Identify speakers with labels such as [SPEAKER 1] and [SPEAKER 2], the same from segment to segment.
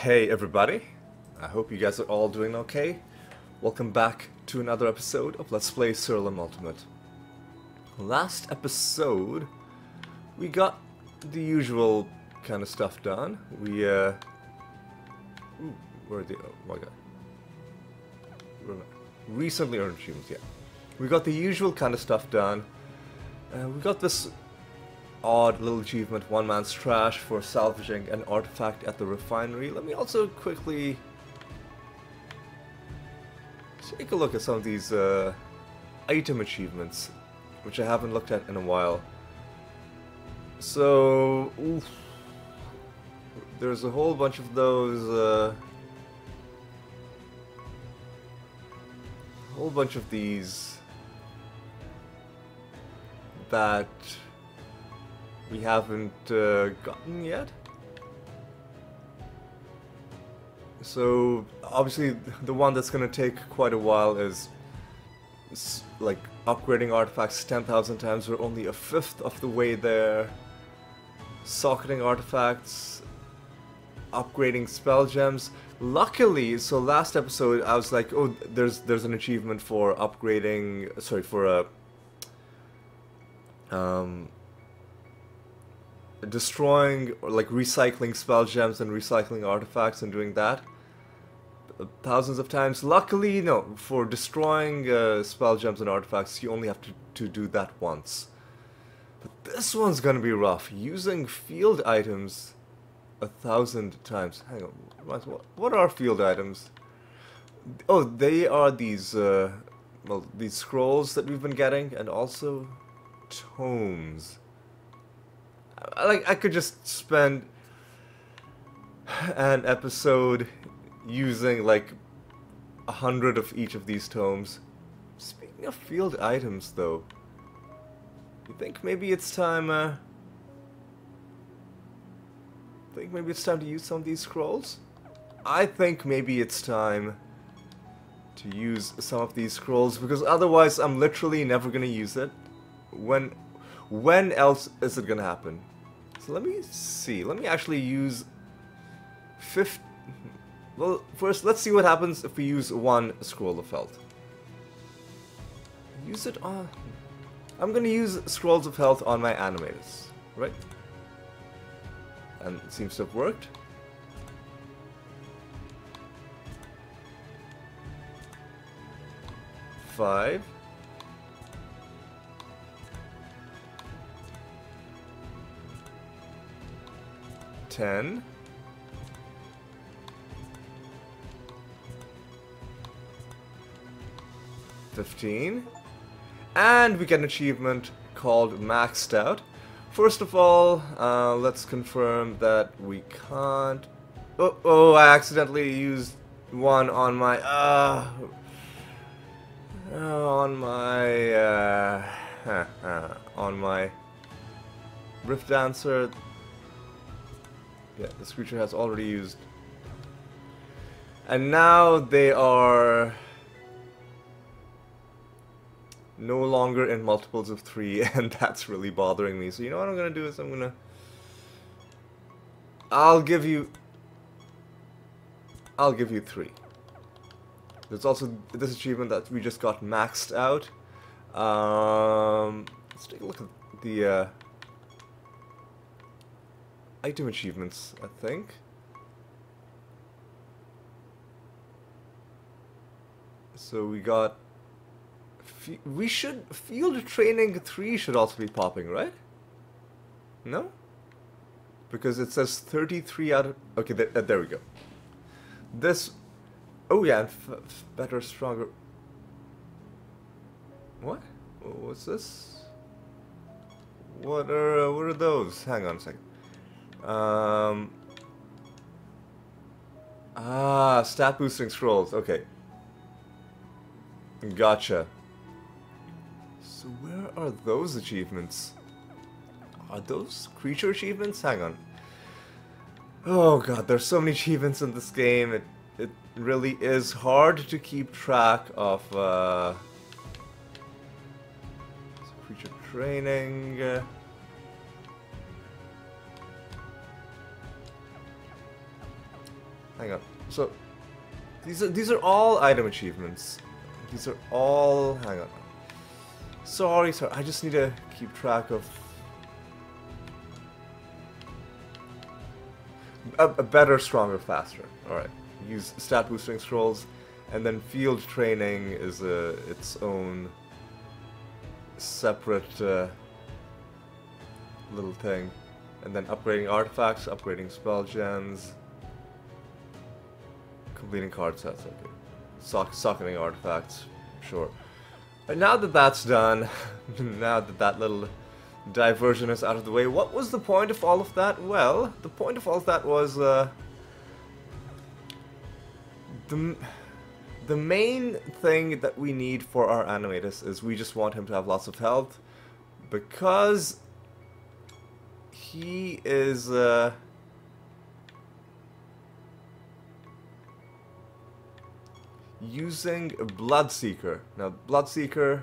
[SPEAKER 1] Hey everybody, I hope you guys are all doing okay. Welcome back to another episode of Let's Play Siralim Ultimate. Last episode, we got the usual kind of stuff done. Where are the... oh my god. Recently earned achievements, yeah. We got the usual kind of stuff done. We got this odd little achievement, one man's trash, for salvaging an artifact at the refinery. Let me also quickly take a look at some of these item achievements, which I haven't looked at in a while. So, there's a whole bunch of those, a whole bunch of these that we haven't gotten yet. So obviously the one that's gonna take quite a while is like upgrading artifacts 10,000 times. We're only a fifth of the way there. Socketing artifacts, upgrading spell gems. Luckily, so last episode I was like, oh, there's an achievement for upgrading, sorry, for destroying or like recycling spell gems and recycling artifacts and doing that thousands of times. Luckily, no, for destroying spell gems and artifacts you only have to do that once. But this one's gonna be rough, using field items 1,000 times. Hang on, what are field items? Oh, they are these well, these scrolls that we've been getting, and also tomes. I could just spend an episode using like 100 of each of these tomes. Speaking of field items, though, you think maybe it's time? Think maybe it's time to use some of these scrolls? I think maybe it's time to use some of these scrolls, because otherwise I'm literally never gonna use it. When else is it gonna happen? So let me see. Let me actually use 50. Well, first let's see what happens if we use one scroll of health. Use it on... I'm gonna use scrolls of health on my animators, right? And it seems to have worked. Five. 10. 15. And we get an achievement called Maxed Out. First of all, let's confirm that we can't... Oh, I accidentally used one on my... on my Rift Dancer. Yeah, this creature has already used. And now they are no longer in multiples of 3, and that's really bothering me. So you know what I'm gonna do is I'll give you 3. There's also this achievement that we just got maxed out. Let's take a look at the item achievements, I think. So we got... Field Training 3 should also be popping, right? No? Because it says 33 out of... Okay, there we go. This... Oh yeah, better, stronger... What? What's this? What are those? Hang on a second. Stat boosting scrolls. Okay. Gotcha. So where are those achievements? Are those creature achievements? Hang on. Oh god, there's so many achievements in this game. It really is hard to keep track of creature training. hang on. So these are all item achievements. These are all. Hang on. Sorry. I just need to keep track of a better, stronger, faster. All right. Use stat boosting scrolls, and then field training is its own separate little thing. And then upgrading artifacts, upgrading spell gems, completing card sets, okay. Socketing artifacts, sure. And now that that's done, now that that little diversion is out of the way, what was the point of all of that? Well, the point of all of that was the main thing that we need for our animatus is we just want him to have lots of health, because he is using a Bloodseeker. Now, Bloodseeker,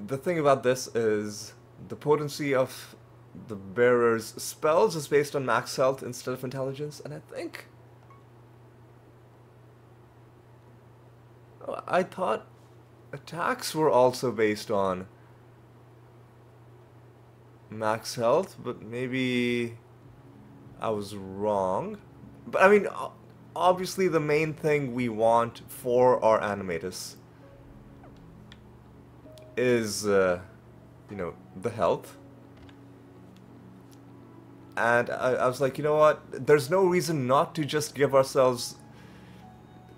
[SPEAKER 1] the thing about this is the potency of the bearer's spells is based on max health instead of intelligence, and I think... Oh, I thought attacks were also based on max health, but maybe I was wrong. But I mean, obviously the main thing we want for our animatus is, you know, the health. And I was like, you know what, there's no reason not to just give ourselves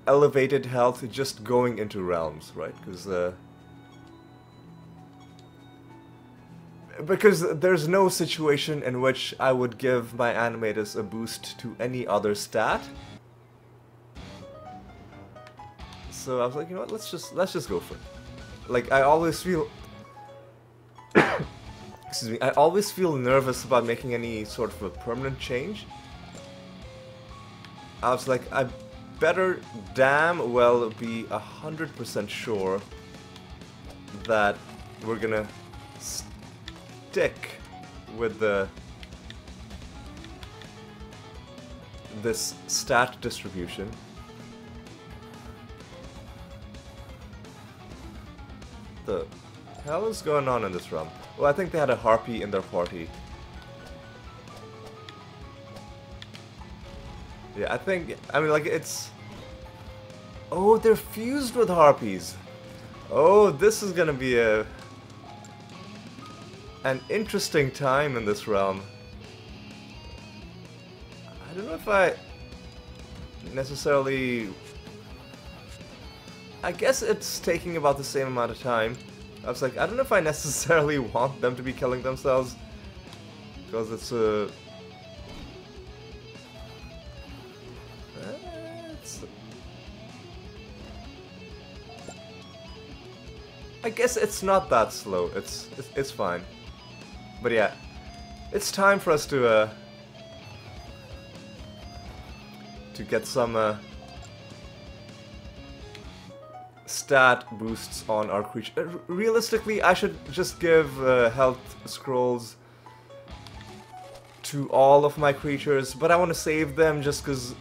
[SPEAKER 1] elevated health just going into realms, right? Because there's no situation in which I would give my animatus a boost to any other stat. So I was like, you know what, let's just go for it. Like, I always feel excuse me, I always feel nervous about making any sort of a permanent change. I was like, I better damn well be 100% sure that we're gonna stick with this stat distribution. The hell is going on in this realm? Well, I think they had a harpy in their party. Yeah, I mean, like, it's... Oh, they're fused with harpies. Oh, this is gonna be an interesting time in this realm. I don't know if I necessarily... I guess it's taking about the same amount of time. I was like, I don't know if I necessarily want them to be killing themselves, because it's a... I guess it's not that slow. It's fine. But yeah, it's time for us to get some stat boosts on our creature. Realistically, I should just give health scrolls to all of my creatures, but I want to save them just because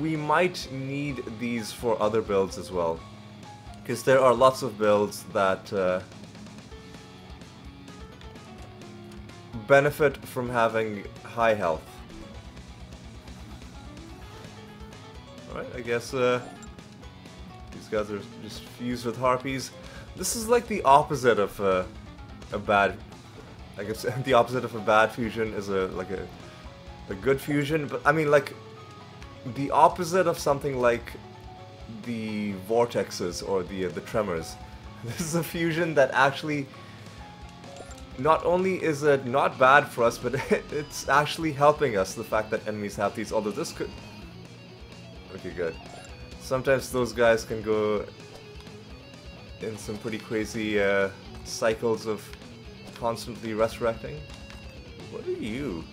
[SPEAKER 1] we might need these for other builds as well. Because there are lots of builds that benefit from having high health. Alright, I guess these guys are just fused with harpies. This is like the opposite of a bad... I guess the opposite of a bad fusion is a good fusion, but I mean, like, the opposite of something like the vortexes or the tremors. This is a fusion that actually, not only is it not bad for us, but it's actually helping us, the fact that enemies have these, although this could... Okay, good. Sometimes those guys can go in some pretty crazy cycles of constantly resurrecting. What are you?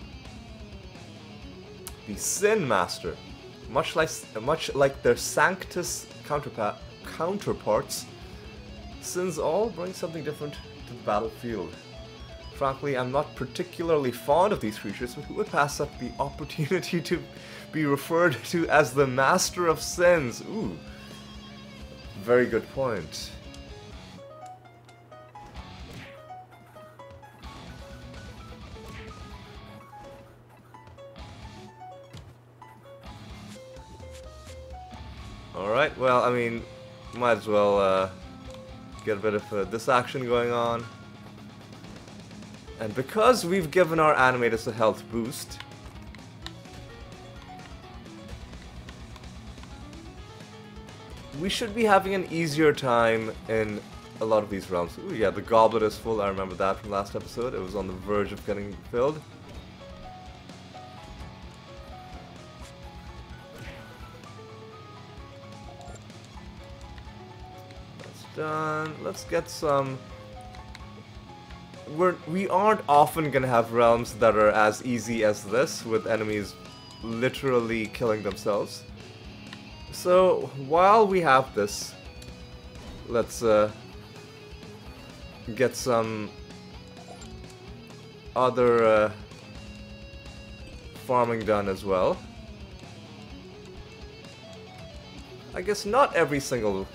[SPEAKER 1] The Sin Master. Much like their Sanctus counterparts, Sins all bring something different to the battlefield. Frankly, I'm not particularly fond of these creatures, but who would pass up the opportunity to be referred to as the Master of Sins? Ooh, very good point. Alright, well, I mean, might as well get a bit of this action going on. And because we've given our animators a health boost, we should be having an easier time in a lot of these realms. Ooh, yeah, the goblet is full. I remember that from last episode. It was on the verge of getting filled. That's done. Let's get some... We aren't often gonna have realms that are as easy as this, with enemies literally killing themselves. So, while we have this, let's get some other farming done as well. I guess not every single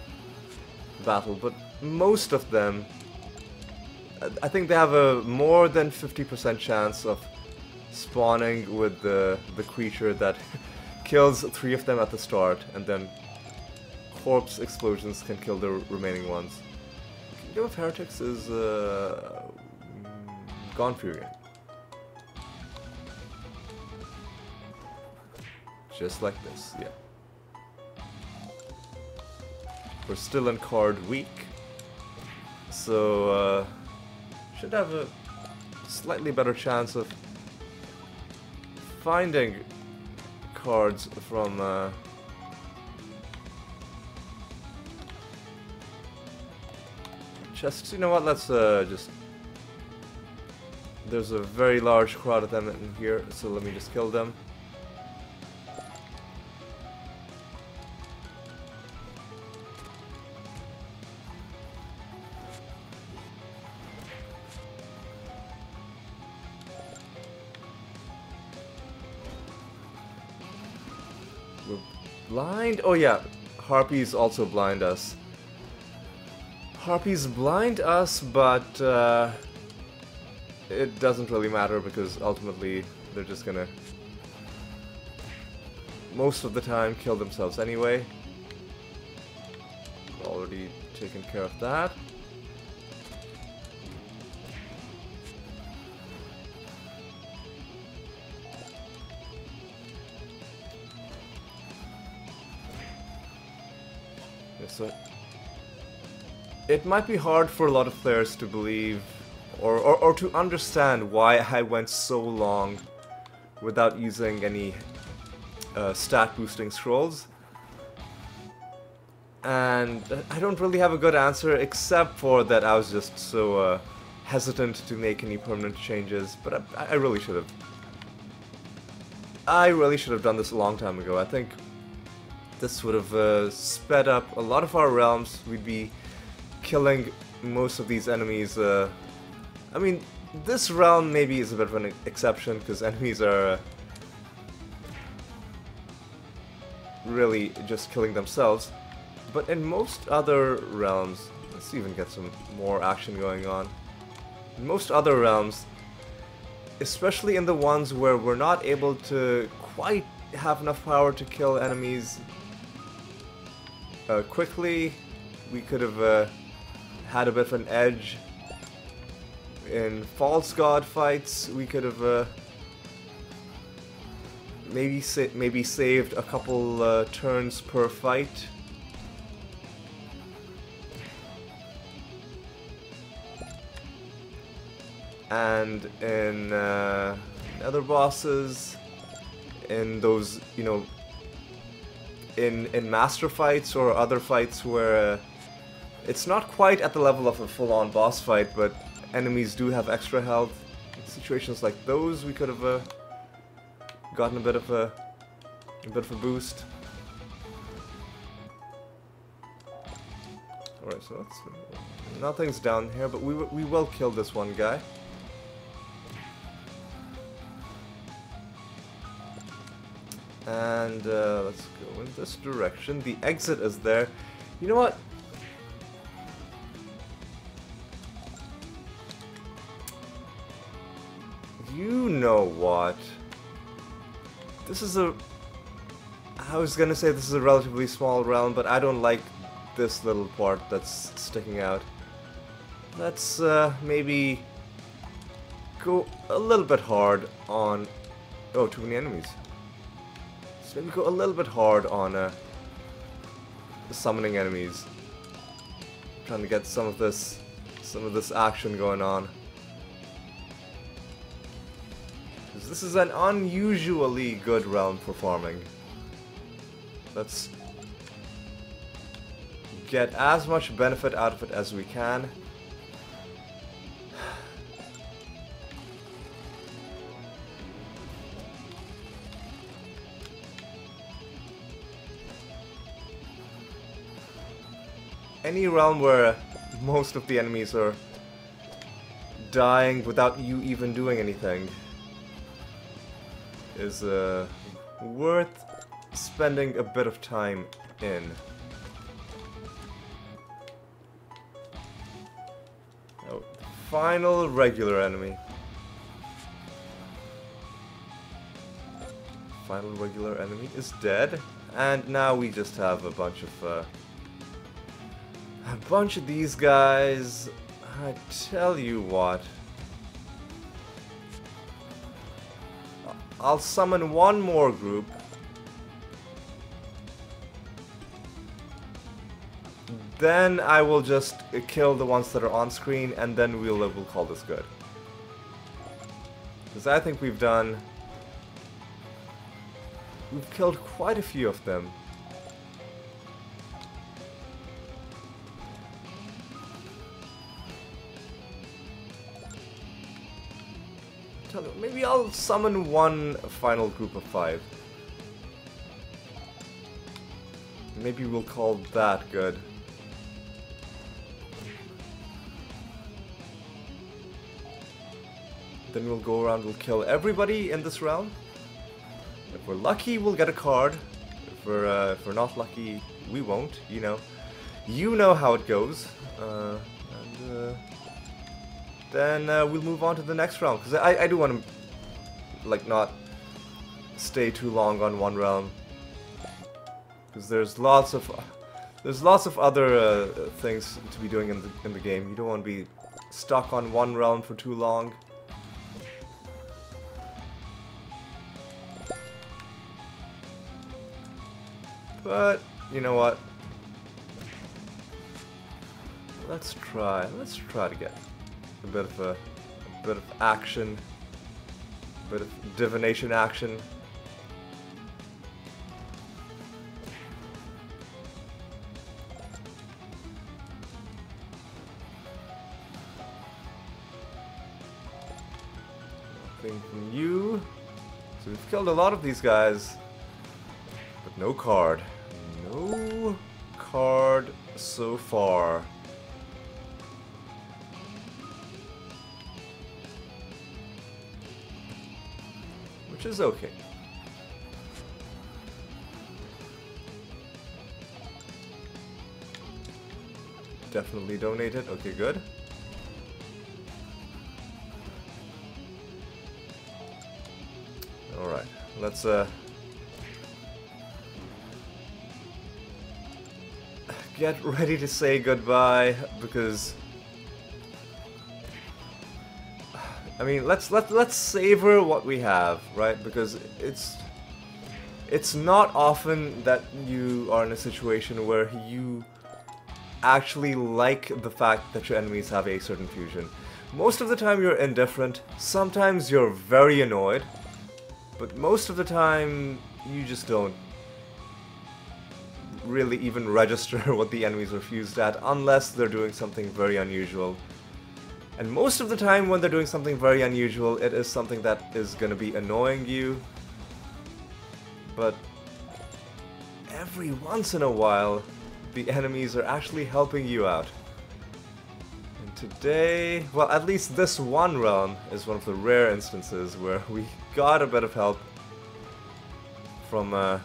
[SPEAKER 1] battle, but most of them. I think they have a more than 50% chance of spawning with the creature that kills 3 of them at the start, and then corpse explosions can kill the remaining ones. Kingdom of Heretics is Gone Fury. Just like this, yeah. We're still in card week, so should have a slightly better chance of finding cards from chests. You know what, let's just... There's a very large crowd of them in here, so let me just kill them. We're blind? Oh yeah, Harpies also blind us. Harpies blind us, but it doesn't really matter because ultimately they're just gonna most of the time kill themselves anyway. Already taken care of that. So it might be hard for a lot of players to believe or to understand why I went so long without using any stat boosting scrolls. And I don't really have a good answer, except for that I was just so hesitant to make any permanent changes, but I really should have. I really should have done this a long time ago. I think this would have sped up a lot of our realms. We'd be killing most of these enemies. I mean, this realm maybe is a bit of an exception because enemies are really just killing themselves. But in most other realms, let's even get some more action going on. In most other realms, especially in the ones where we're not able to quite have enough power to kill enemies quickly, we could have had a bit of an edge. In false god fights, we could have maybe saved a couple turns per fight. And in other bosses, in those, you know, in master fights or other fights where it's not quite at the level of a full-on boss fight, but enemies do have extra health. In situations like those, we could have gotten a bit of a boost. All right, so that's nothing's down here, but we will kill this one guy. And let's go in this direction. The exit is there. You know what? You know what? This is a... I was gonna say this is a relatively small realm, but I don't like this little part that's sticking out. Let's maybe go a little bit hard on... Oh, too many enemies. Let's maybe go a little bit hard on summoning enemies. Trying to get some of this action going on. This is an unusually good realm for farming. Let's get as much benefit out of it as we can. Any realm where most of the enemies are dying without you even doing anything is worth spending a bit of time in. Oh, final regular enemy. Final regular enemy is dead, and now we just have a bunch of these guys. I tell you what. I'll summon one more group. Then I will just kill the ones that are on screen, and then we'll call this good. Because I think we've killed quite a few of them. Maybe I'll summon one final group of 5. Maybe we'll call that good. Then we'll go around, we'll kill everybody in this realm. If we're lucky, we'll get a card. If we're not lucky, we won't, you know. You know how it goes. Then we'll move on to the next realm, because I do want to, like, not stay too long on one realm, because there's lots of other things to be doing in the game. You don't want to be stuck on one realm for too long. But you know what? Let's try to get a bit of action, a bit of divination action. Nothing from you. So we've killed a lot of these guys, but no card. No card so far. Which is okay. Definitely donated. Okay, good. Alright, let's get ready to say goodbye, because I mean, let's savor what we have, right? Because it's not often that you are in a situation where you actually like the fact that your enemies have a certain fusion. Most of the time you're indifferent, sometimes you're very annoyed, but most of the time you just don't really even register what the enemies are fused at, unless they're doing something very unusual. And most of the time when they're doing something very unusual, it is something that is going to be annoying you. But every once in a while, the enemies are actually helping you out. And today, well, at least this one realm is one of the rare instances where we got a bit of help from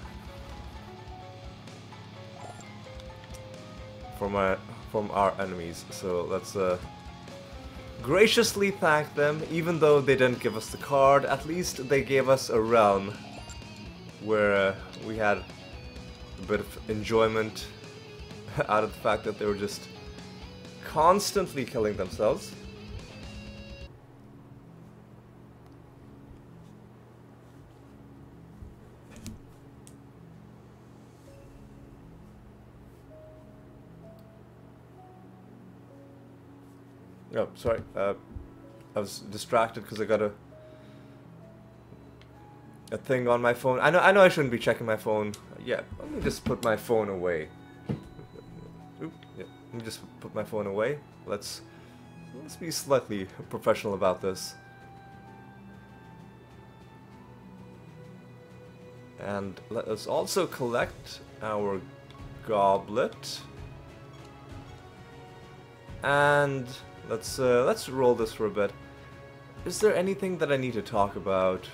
[SPEAKER 1] from our enemies. So let's graciously thank them, even though they didn't give us the card. At least they gave us a realm where we had a bit of enjoyment out of the fact that they were just constantly killing themselves. Oh, sorry. I was distracted because I got a thing on my phone. I know I shouldn't be checking my phone. Yeah, let me just put my phone away. Oop, yeah, let me just put my phone away. Let's be slightly professional about this. And let us also collect our goblet. And let's roll this for a bit. Is there anything that I need to talk about?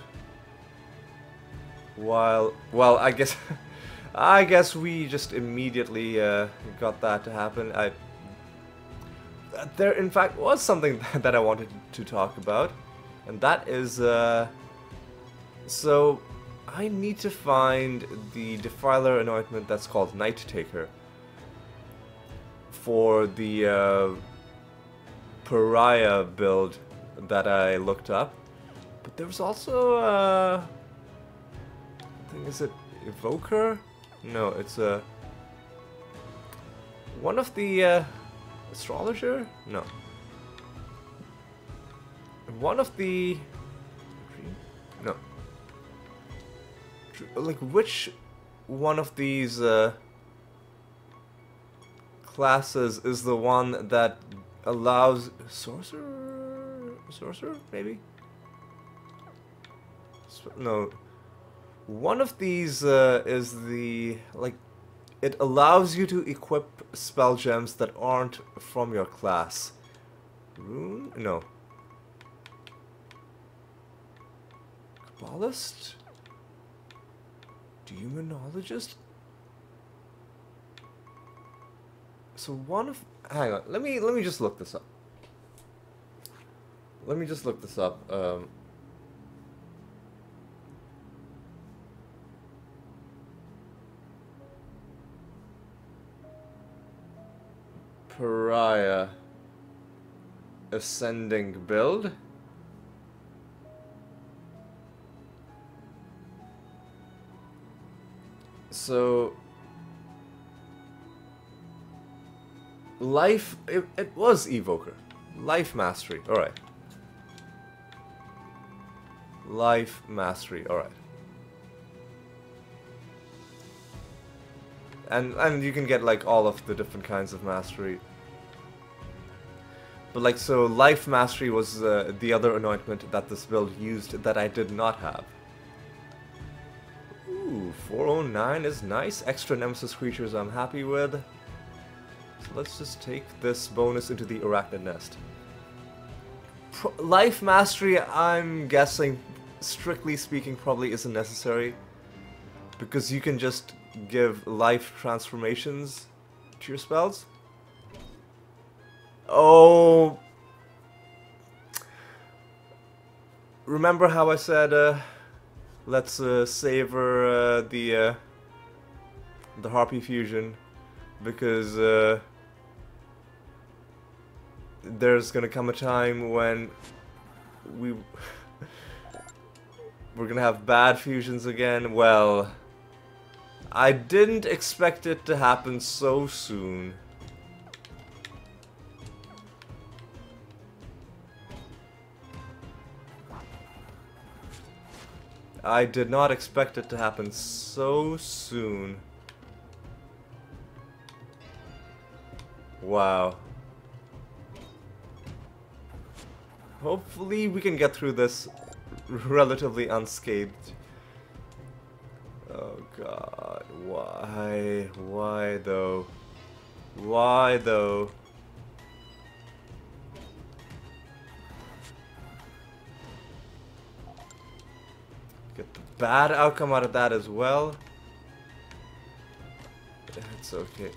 [SPEAKER 1] Well, I guess I guess we just immediately got that to happen. There in fact was something that I wanted to talk about, and that is so I need to find the Defiler anointment that's called Night Taker for the Pariah build that I looked up. But there was also I think, is it Evoker? No, it's one of the Astrologer? No. One of the no. Like which one of these classes is the one that allows sorcerer maybe? No. One of these is the like it allows you to equip spell gems that aren't from your class. Rune? No. Kabbalist? Demonologist? So one of hang on, let me just look this up. Let me just look this up. Pariah ascending build. So life it was Evoker. Life Mastery, alright. Life Mastery, alright. And you can get like all of the different kinds of mastery. But like so Life Mastery was the other anointment that this build used that I did not have. Ooh, 409 is nice. Extra Nemesis creatures I'm happy with. So let's just take this bonus into the Arachnid Nest. Life Mastery, I'm guessing, strictly speaking, probably isn't necessary. Because you can just give life transformations to your spells. Oh. Remember how I said, let's savor the Harpy Fusion, because there's gonna come a time when we're gonna have bad fusions again. Well, I didn't expect it to happen so soon. I did not expect it to happen so soon. Wow. Hopefully we can get through this relatively unscathed. Oh god, why? Why though? Why though? Get the bad outcome out of that as well. It's okay.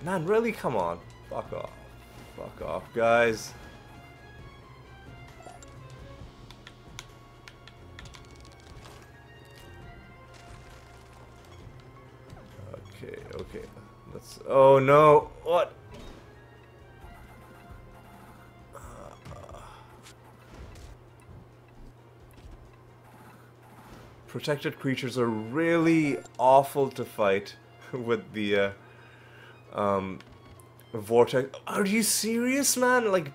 [SPEAKER 1] Man, really? Come on. Fuck off. Fuck off, guys. Okay, okay. Let's... Oh no! What? Protected creatures are really awful to fight with the vortex. Are you serious, man? Like,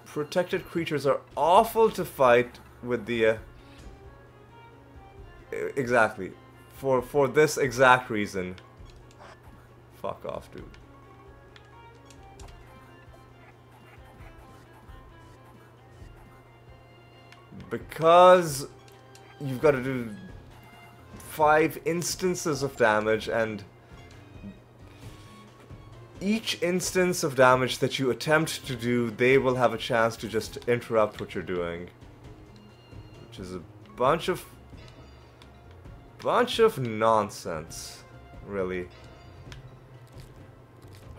[SPEAKER 1] protected creatures are awful to fight with the exactly for this exact reason. Fuck off, dude. Because you've got to do 5 instances of damage, and each instance of damage that you attempt to do, they will have a chance to just interrupt what you're doing. Which is a bunch of nonsense, really.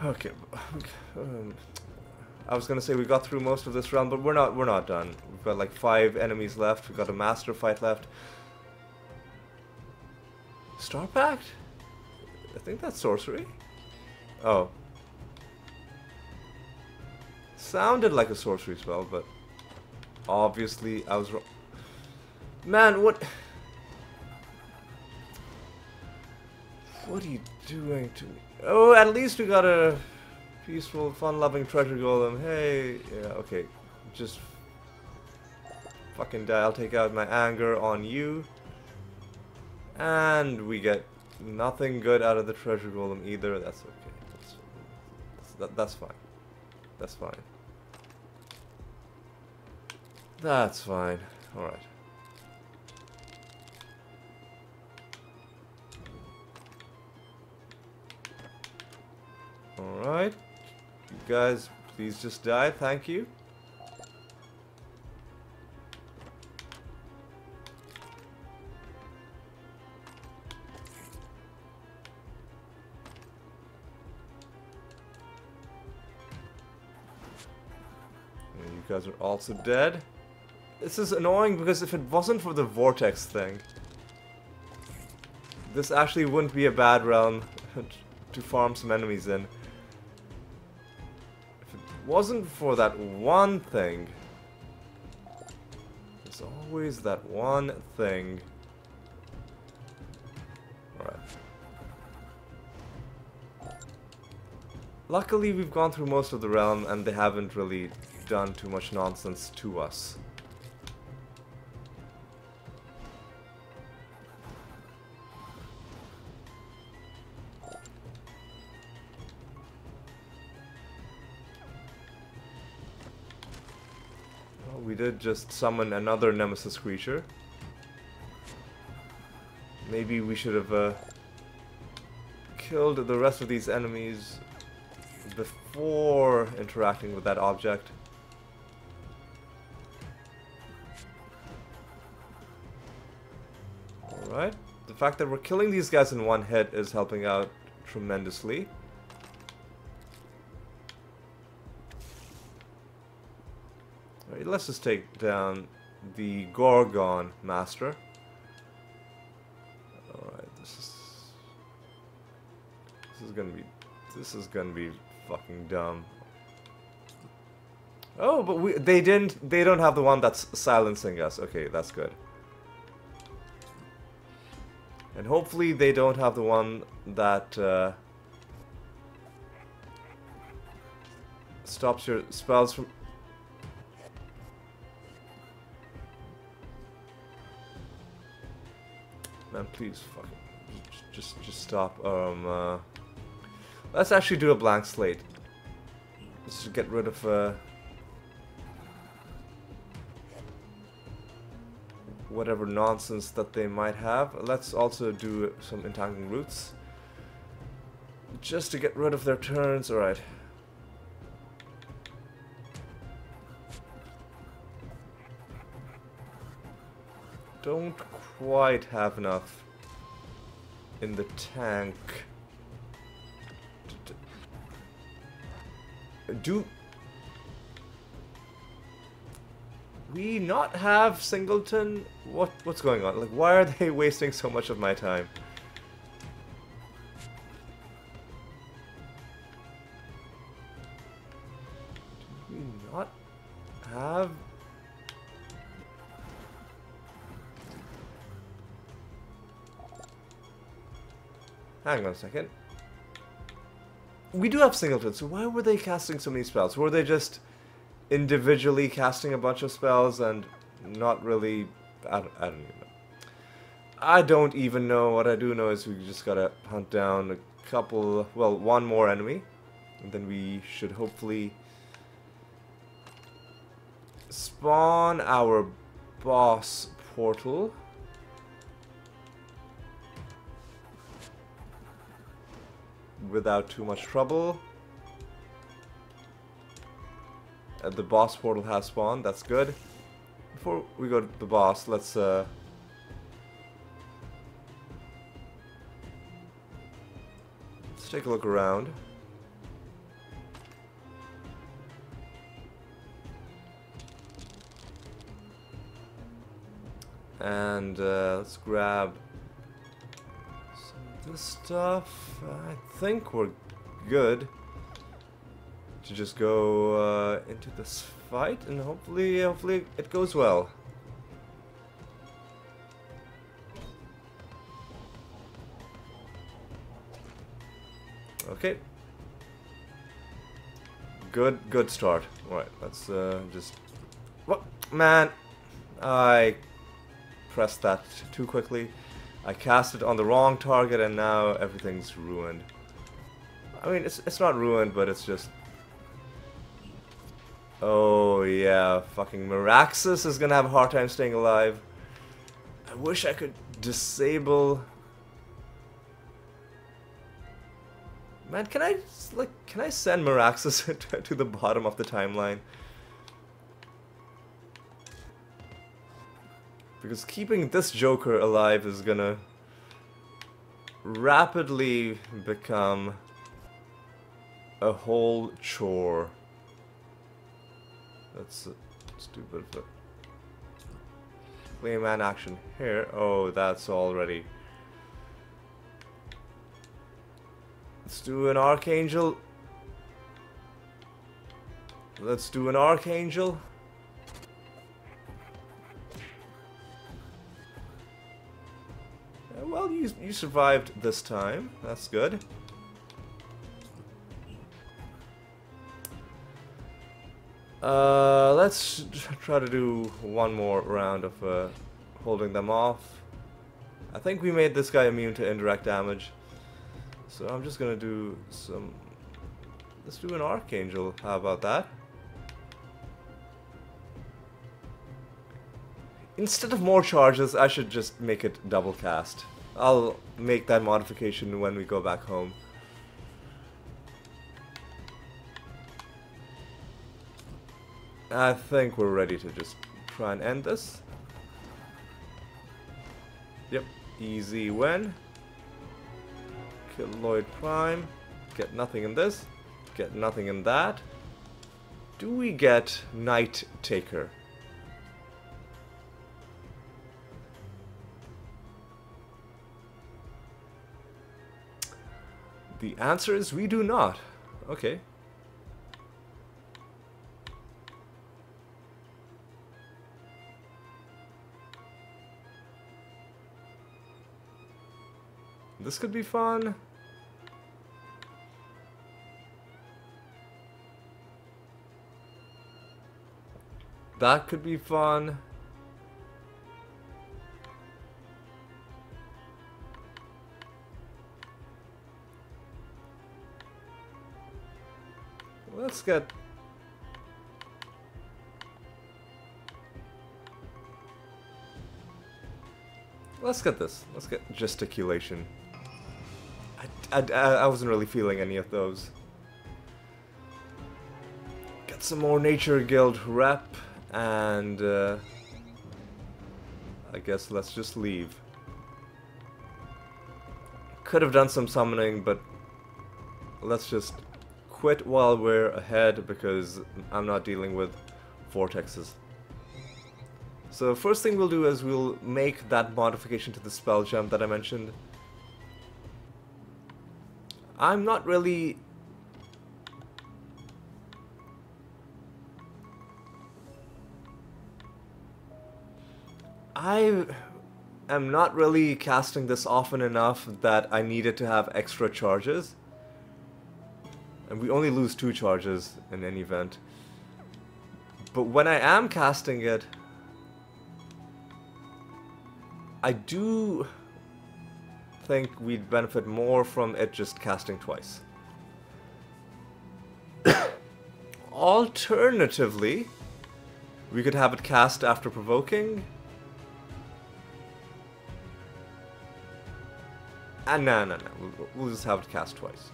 [SPEAKER 1] Okay. I was gonna say we got through most of this realm, but we're not done. We've got like 5 enemies left. We've got a master fight left. Star Pact? I think that's sorcery. Oh. Sounded like a sorcery spell, but obviously I was wrong. Man, what are you doing to me? Oh, at least we got a peaceful, fun-loving treasure golem. Hey, yeah, okay. Just fucking die. I'll take out my anger on you. And we get nothing good out of the treasure golem either. That's okay. That's fine. That's fine. That's fine. Alright. Alright. You guys, please just die. Thank you. And you guys are also dead. This is annoying because if it wasn't for the vortex thing, this actually wouldn't be a bad realm to farm some enemies in. If it wasn't for that one thing, there's always that one thing. Alright. Luckily we've gone through most of the realm and they haven't really done too much nonsense to us. We did just summon another nemesis creature. Maybe we should have killed the rest of these enemies before interacting with that object. Alright. The fact that we're killing these guys in one hit is helping out tremendously. Alright, let's just take down the Gorgon Master. Alright, this is gonna be fucking dumb. Oh, but they don't have the one that's silencing us. Okay, that's good. And hopefully they don't have the one that stops your spells from... Man, please, fucking, just stop. Let's actually do a blank slate. Let's just get rid of whatever nonsense that they might have. Let's also do some entangling roots, just to get rid of their turns. All right. don't quite have enough in the tank. Do we not have Singleton? What's going on? Like, why are they wasting so much of my time? Do we not have? Hang on a second. We do have Singleton, so why were they casting so many spells? Were they just individually casting a bunch of spells and not really... I don't even know. I don't even know. What I do know is we just gotta hunt down a couple... Well, one more enemy. And then we should hopefully spawn our boss portal. Without too much trouble. The boss portal has spawned, that's good. Before we go to the boss, let's take a look around. And let's grab some of this stuff. I think we're good to just go into this fight, and hopefully it goes well. Okay. Good start. Alright, let's just... What? Man! I pressed that too quickly. I cast it on the wrong target and now everything's ruined. I mean, it's not ruined, but it's just... Oh yeah, fucking Miraxis is gonna have a hard time staying alive. I wish I could disable... Man, can I send Miraxis to the bottom of the timeline? Because keeping this Joker alive is gonna rapidly become a whole chore. That's stupid. But Clayman action here. Oh, that's already. Let's do an Archangel. Let's do an Archangel. Well, you survived this time. That's good. Let's try to do one more round of holding them off. I think we made this guy immune to indirect damage. So I'm just gonna do some... Let's do an Archangel. How about that? Instead of more charges, I should just make it double cast. I'll make that modification when we go back home. I think we're ready to just try and end this. Yep, easy win. Kill Lloyd Prime. Get nothing in this. Get nothing in that. Do we get Night Taker? The answer is we do not. Okay. This could be fun. That could be fun. Let's get... Let's get this. Let's get gesticulation. I wasn't really feeling any of those. Get some more Nature Guild rep, and I guess let's just leave. Could have done some summoning, but let's just quit while we're ahead because I'm not dealing with vortexes. So first thing we'll do is we'll make that modification to the spell gem that I mentioned. I'm not really... I am not really casting this often enough that I needed to have extra charges. And we only lose 2 charges in any event. But when I am casting it, I do think we'd benefit more from it just casting twice. Alternatively, we could have it cast after provoking. And no. We'll just have it cast twice.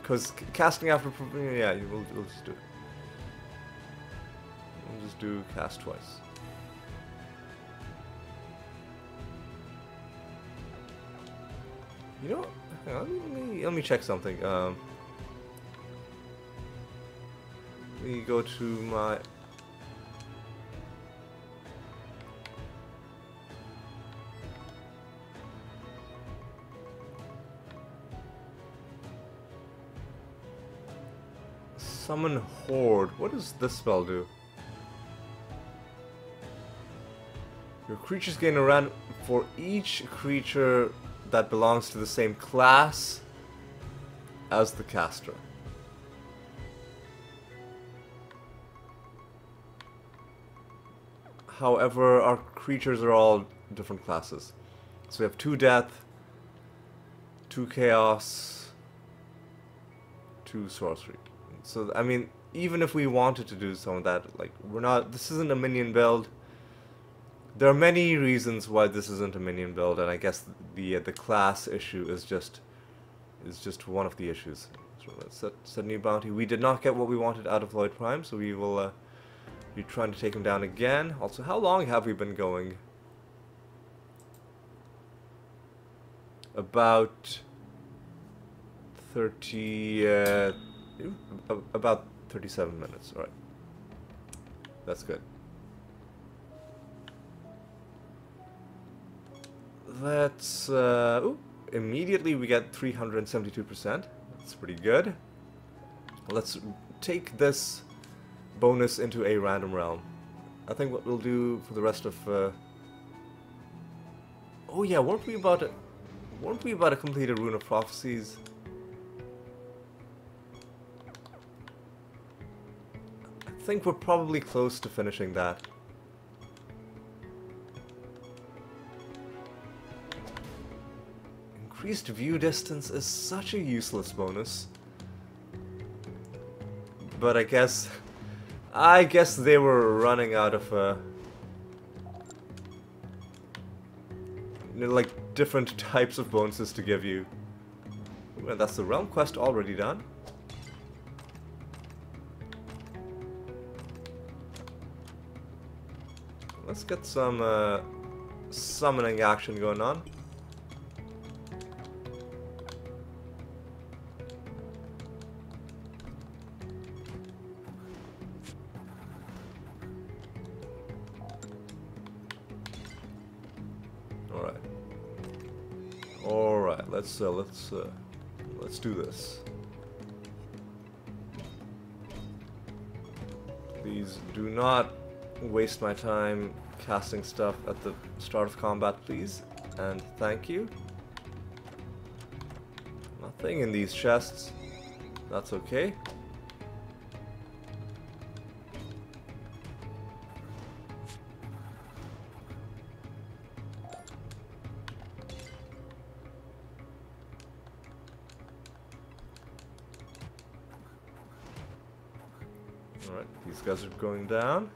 [SPEAKER 1] Because casting after provoking, yeah, we'll just do it. We'll just do cast twice. You know what? Hang on, let me check something. Let me go to my... Summon Hoard. What does this spell do? Your creatures gain a random for each creature that belongs to the same class as the caster. However, our creatures are all different classes. So we have 2 death, 2 chaos, 2 sorcery. So, I mean, even if we wanted to do some of that, like, this isn't a minion build. There are many reasons why this isn't a minion build, and I guess the class issue is just one of the issues. So let's set new bounty. We did not get what we wanted out of Lloyd Prime, so we will be trying to take him down again. Also, how long have we been going? About 37 minutes. All right, that's good. Let's, immediately we get 372%. That's pretty good. Let's take this bonus into a random realm. I think what we'll do for the rest of, oh yeah, weren't we about to complete a Rune of Prophecies? I think we're probably close to finishing that. Increased view distance is such a useless bonus. But I guess they were running out of like different types of bonuses to give you. Well, that's the realm quest already done. Let's get some summoning action going on. Alright, let's do this. Please do not waste my time casting stuff at the start of combat, please. And thank you. Nothing in these chests. That's okay. Alright, these guys are going down.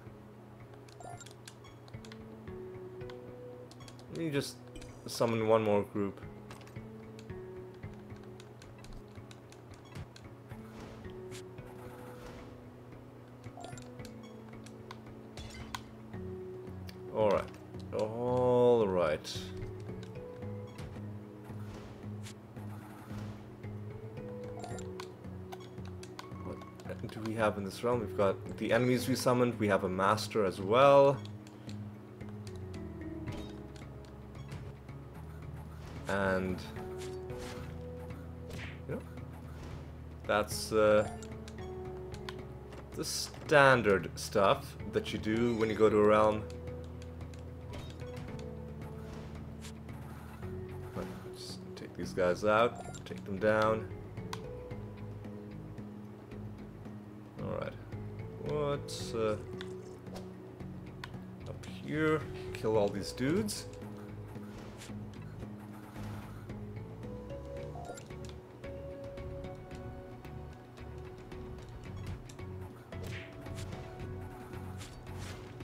[SPEAKER 1] Let me just summon one more group. Alright. Oh. Alright. What do we have in this realm? We've got the enemies we summoned. We have a master as well. And you know, that's the standard stuff that you do when you go to a realm. Just take these guys out, take them down. Alright. What's up here? Kill all these dudes.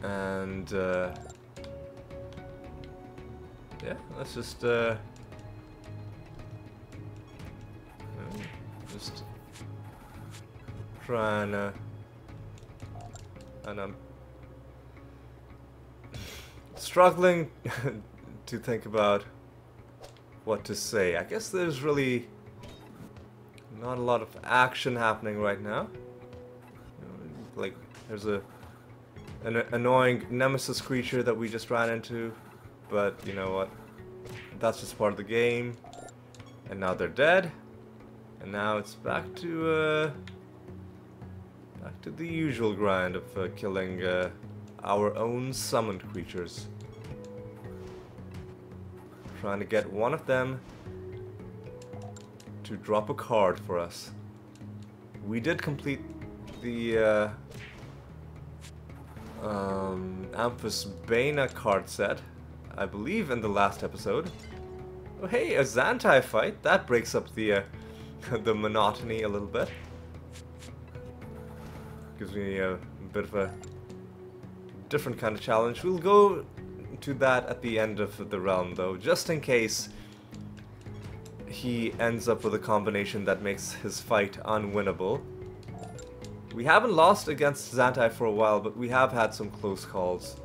[SPEAKER 1] And yeah, let's just try and I'm struggling to think about what to say. I guess there's really not a lot of action happening right now. Like there's an annoying nemesis creature that we just ran into, but you know what? That's just part of the game. And now they're dead. And now it's back to the usual grind of killing our own summoned creatures. Trying to get one of them to drop a card for us. We did complete the Amphis Bana card set, I believe, in the last episode. Oh hey, a Xantai fight! That breaks up the the monotony a little bit. Gives me a bit of a different kind of challenge. We'll go to that at the end of the realm though, just in case he ends up with a combination that makes his fight unwinnable. We haven't lost against Xantai for a while, but we have had some close calls.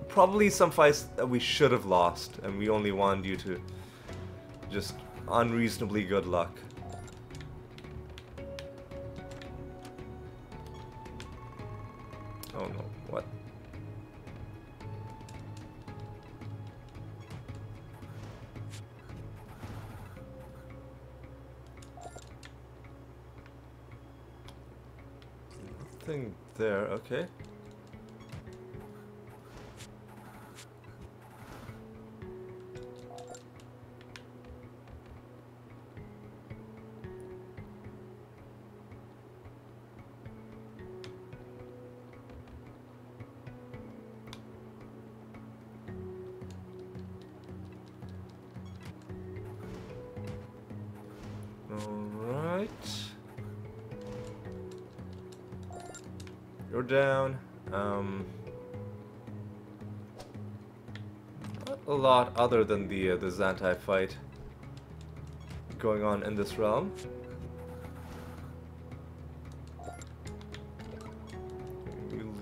[SPEAKER 1] Probably some fights that we should have lost, and we only won due to just unreasonably good luck. Oh no, what? Nothing there, okay. Alright. You're down. Not a lot other than the Xantai fight going on in this realm.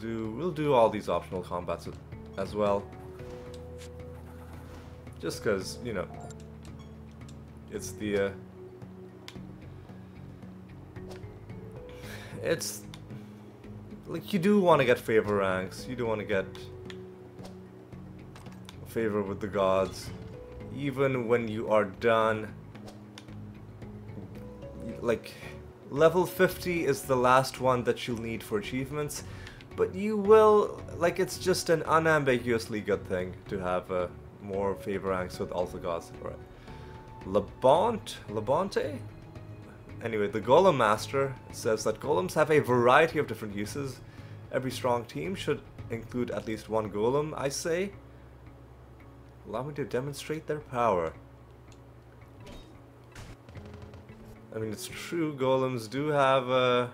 [SPEAKER 1] We'll do all these optional combats as well. Just because, you know, it's the it's like you do want to get favor ranks, you do want to get favor with the gods, even when you are done. Like, level 50 is the last one that you'll need for achievements, but you will, like, it's just an unambiguously good thing to have more favor ranks with all the gods. Alright. Labonte? Anyway, the Golem Master says that golems have a variety of different uses. Every strong team should include at least one golem, I say. Allow me to demonstrate their power. I mean, it's true, golems do have a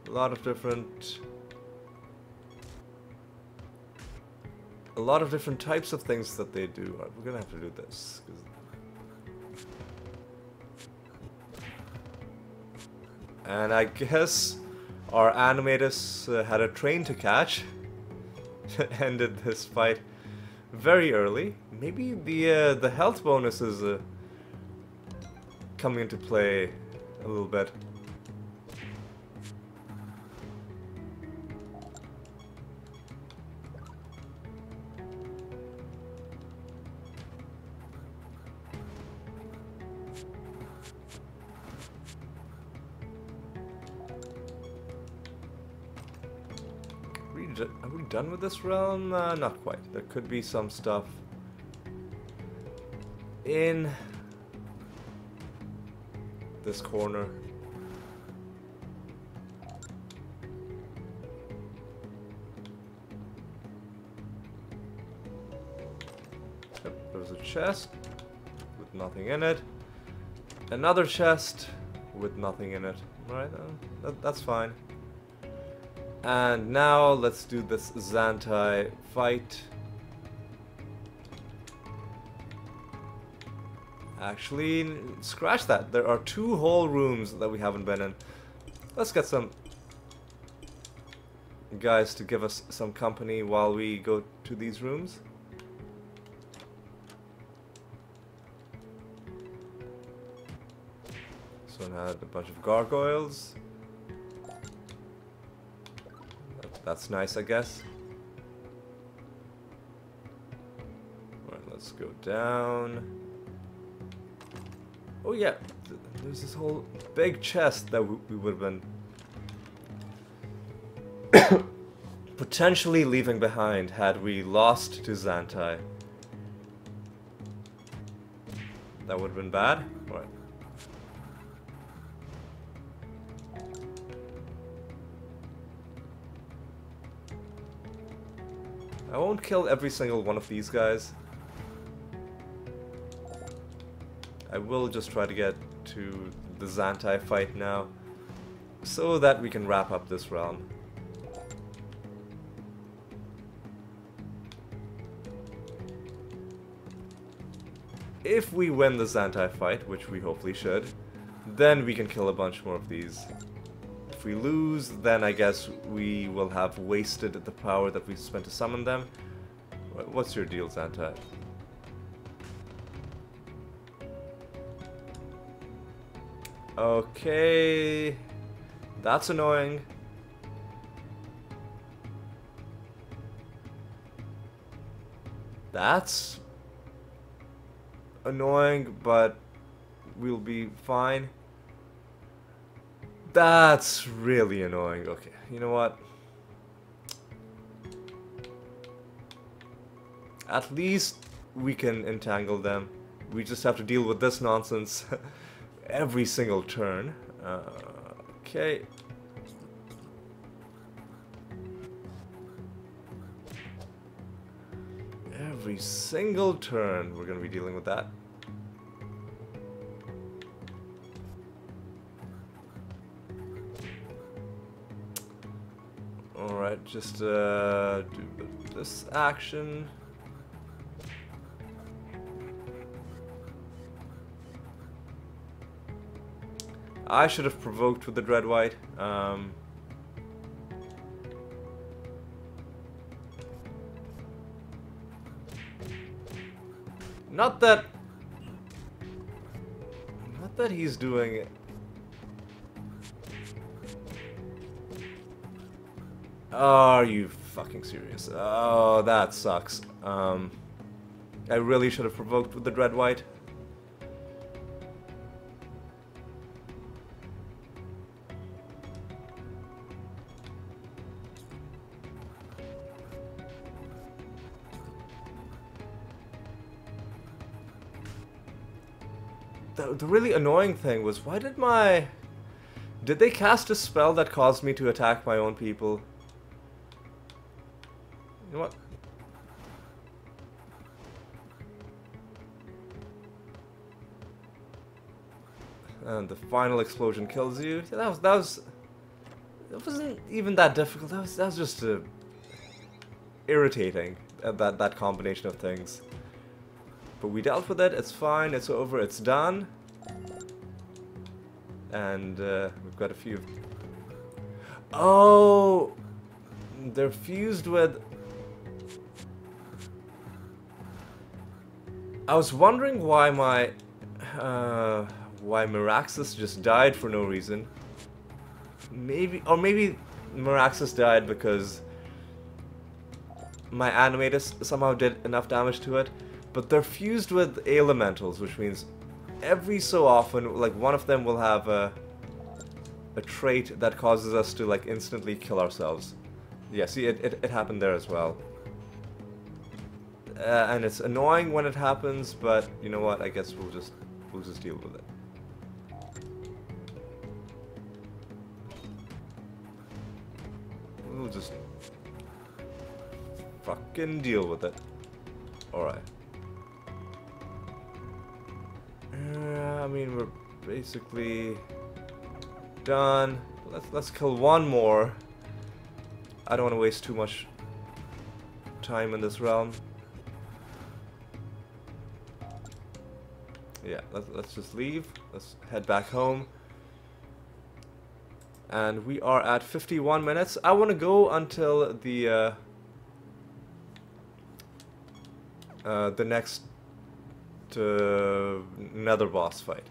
[SPEAKER 1] lot of different types of things that they do. We're gonna have to do this. And I guess our Animatus had a train to catch. Ended this fight very early. Maybe the health bonus is coming into play a little bit. Are we done with this realm? Not quite. There could be some stuff in this corner. Yep, there's a chest with nothing in it. Another chest with nothing in it. Alright, that's fine. And now let's do this Xantai fight. Actually, scratch that. There are 2 whole rooms that we haven't been in. Let's get some guys to give us some company while we go to these rooms. This one had a bunch of gargoyles. That's nice, I guess. Alright, let's go down. Oh yeah, there's this whole big chest that we would have been potentially leaving behind had we lost to Xantai. That would have been bad. Alright. I won't kill every single one of these guys. I will just try to get to the Xantai fight now, so that we can wrap up this realm. If we win the Xantai fight, which we hopefully should, then we can kill a bunch more of these. If we lose, then I guess we will have wasted the power that we spent to summon them. What's your deal, Xantai? Okay, that's annoying. That's annoying, but we'll be fine. That's really annoying. Okay, you know what? At least we can entangle them. We just have to deal with this nonsense every single turn. Okay. Every single turn we're going to be dealing with that. Alright, just do this action. I should have provoked with the Dread White. Not that he's doing it. Are you fucking serious? Oh, that sucks. I really should have provoked with the Dread White. The really annoying thing was, why did did they cast a spell that caused me to attack my own people? You know what? And the final explosion kills you. That wasn't even that difficult. That was just irritating. That combination of things. But we dealt with it. It's fine. It's over. It's done. And we've got a few. Oh, they're fused with. I was wondering why why Miraxis just died for no reason. Maybe Miraxis died because my animators somehow did enough damage to it. But they're fused with elementals, which means every so often, like, one of them will have a trait that causes us to, like, instantly kill ourselves. Yeah, see, it happened there as well. And it's annoying when it happens, but you know what? I guess we'll just deal with it. We'll just fucking deal with it. Alright. I mean, we're basically done. Let's kill one more. I don't want to waste too much time in this realm. Yeah, let's just leave. Let's head back home. And we are at 51 minutes. I want to go until the next nether boss fight.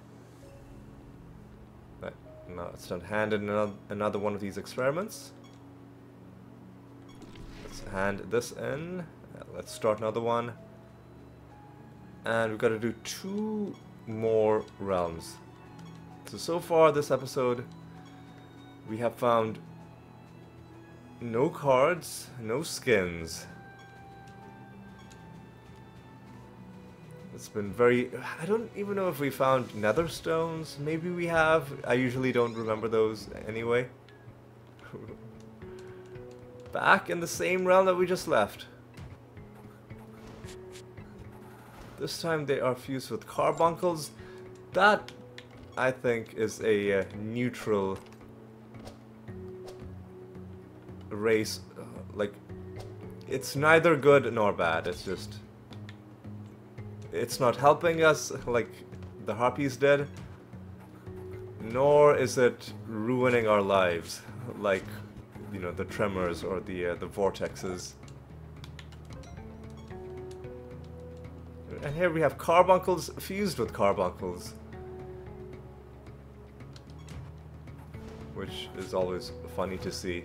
[SPEAKER 1] Right, now it's done. Hand in another one of these experiments. Let's hand this in. Let's start another one. And we've got to do 2 more realms. So far this episode, we have found no cards, no skins. It's been very... I don't even know if we found nether stones. Maybe we have. I usually don't remember those anyway. Back in the same realm that we just left. This time they are fused with carbuncles. That, I think, is a neutral race. Like, it's neither good nor bad. It's just... it's not helping us like the harpies did, nor is it ruining our lives like, you know, the tremors or the vortexes. And here we have carbuncles fused with carbuncles, which is always funny to see.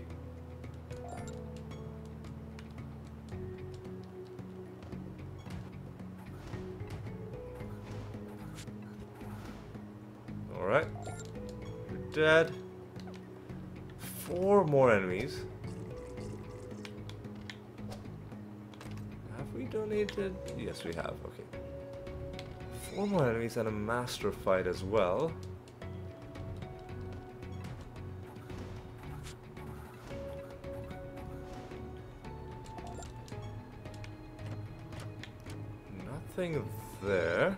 [SPEAKER 1] Alright, you're dead. 4 more enemies. Have we donated? Yes, we have. Okay. 4 more enemies and a master fight as well. Nothing there.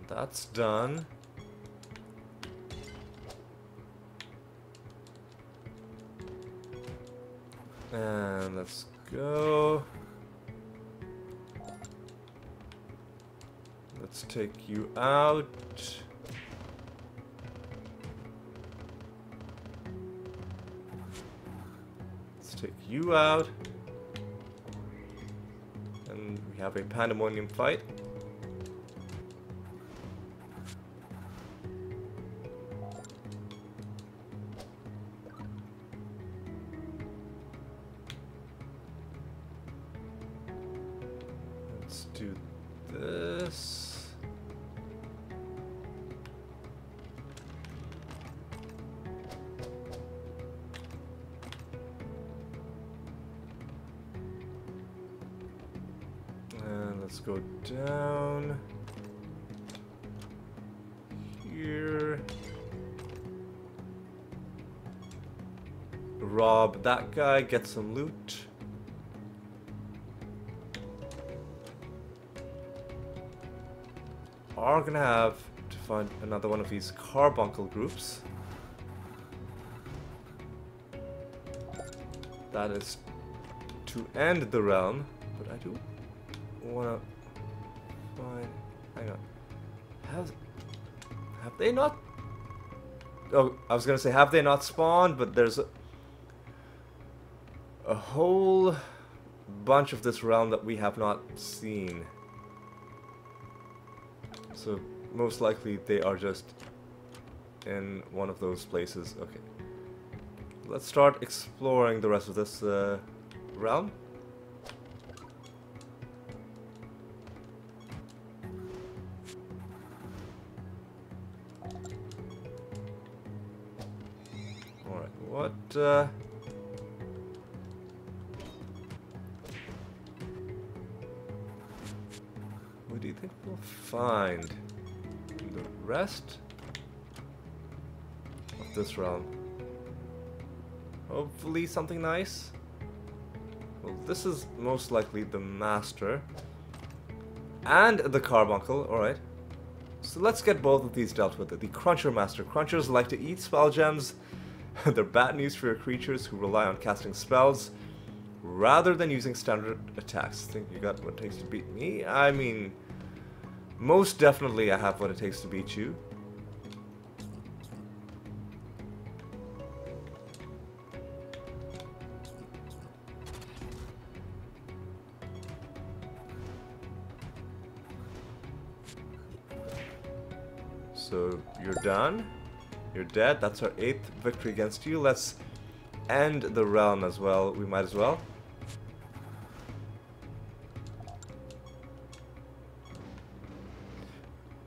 [SPEAKER 1] That's done. And let's go. Let's take you out. Let's take you out. And we have a pandemonium fight. Let's do this. And let's go down here. Rob that guy, get some loot. Are gonna have to find another one of these carbuncle groups. That is to end the realm, but I do wanna find. Hang on. Have they not Oh, I was gonna say, have they not spawned? But there's a whole bunch of this realm that we have not seen. So most likely they are just in one of those places. Okay. Let's start exploring the rest of this realm. Alright, what do you think we'll find in the rest of this realm? Hopefully something nice. Well, this is most likely the master and the carbuncle. Alright, so let's get both of these dealt with. The cruncher master. Crunchers like to eat spell gems. They're bad news for your creatures who rely on casting spells rather than using standard attacks. Think you got what it takes to beat me? I mean, most definitely I have what it takes to beat you. So you're done. You're dead. That's our 8th victory against you. Let's end the realm as well. We might as well.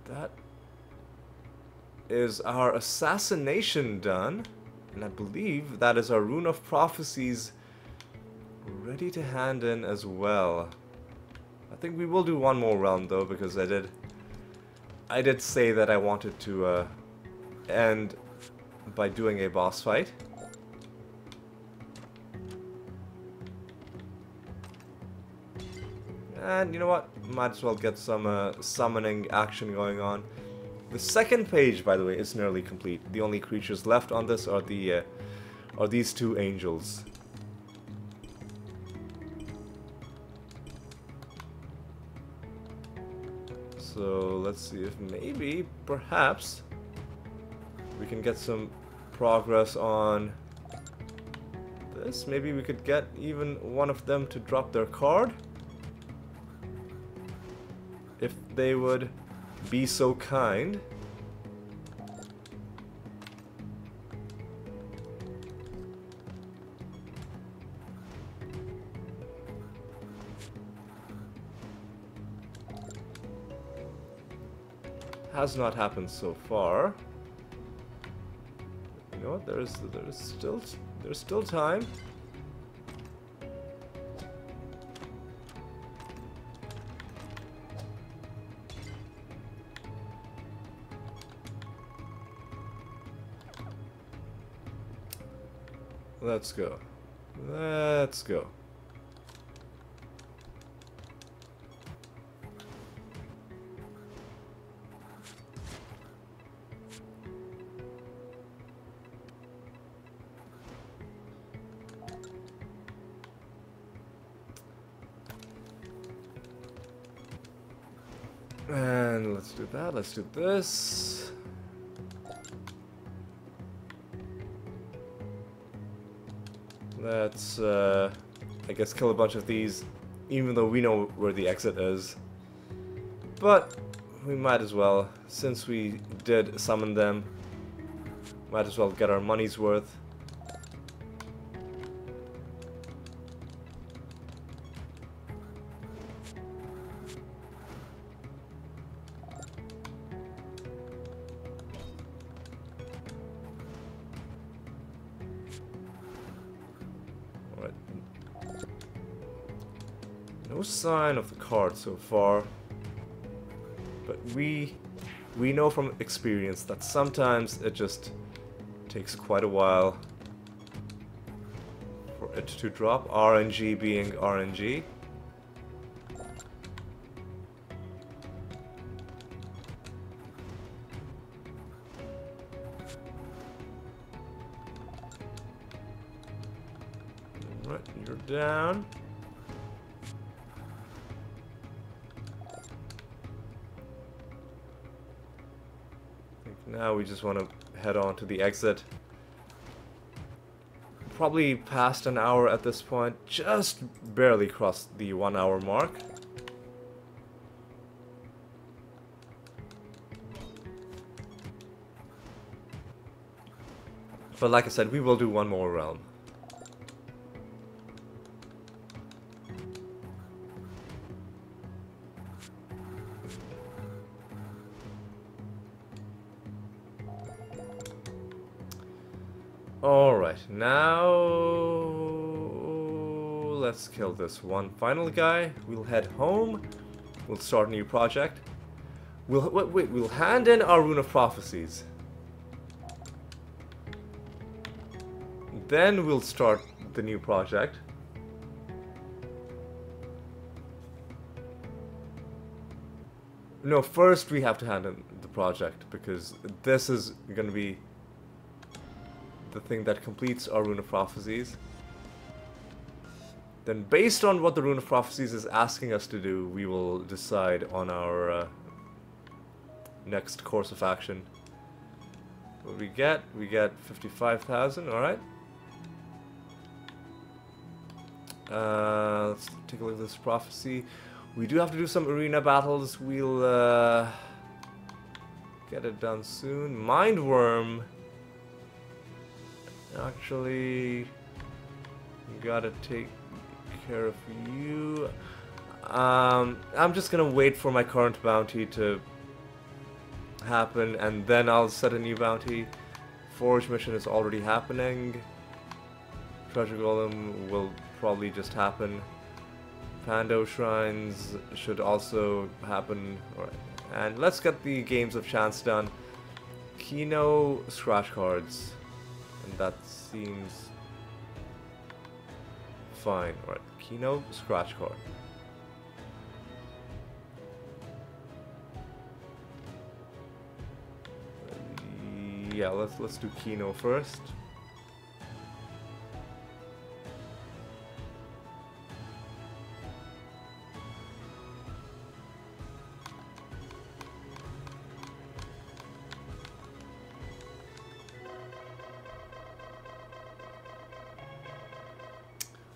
[SPEAKER 1] That is our assassination done. And I believe that is our Rune of Prophecies ready to hand in as well. I think we will do one more realm though, because I did say that I wanted to end by doing a boss fight. And you know what? Might as well get some summoning action going on. The second page, by the way, is nearly complete. The only creatures left on this are these two angels. So let's see if maybe, perhaps, we can get some progress on this. Maybe we could get even one of them to drop their card. If they would be so kind. Has not happened so far. You know what? There's still time. Let's go. Let's go. And let's do that. Let's do this. Let's, I guess, kill a bunch of these, even though we know where the exit is. But we might as well, since we did summon them, might as well get our money's worth. No sign of the card so far, but we know from experience that sometimes it just takes quite a while for it to drop, RNG being RNG. Alright, you're down. Now we just want to head on to the exit. Probably past an hour at this point, just barely crossed the 1 hour mark. But like I said, we will do one more realm. Alright, now let's kill this one final guy. We'll head home. We'll start a new project. We'll hand in our Rune of Prophecies. Then we'll start the new project. No, first we have to hand in the project, because this is going to be the thing that completes our Rune of Prophecies. Then based on what the Rune of Prophecies is asking us to do, we will decide on our next course of action. What we get? We get 55,000, alright. Let's take a look at this prophecy. We do have to do some arena battles. We'll get it done soon. Mindworm. Actually, gotta take care of you. I'm just gonna wait for my current bounty to happen, and then I'll set a new bounty. Forge mission is already happening. Treasure Golem will probably just happen. Pando Shrines should also happen. Alright. And let's get the Games of Chance done. Kino scratch cards. And that seems fine. Alright, Kino scratch card. Yeah, let's do Kino first.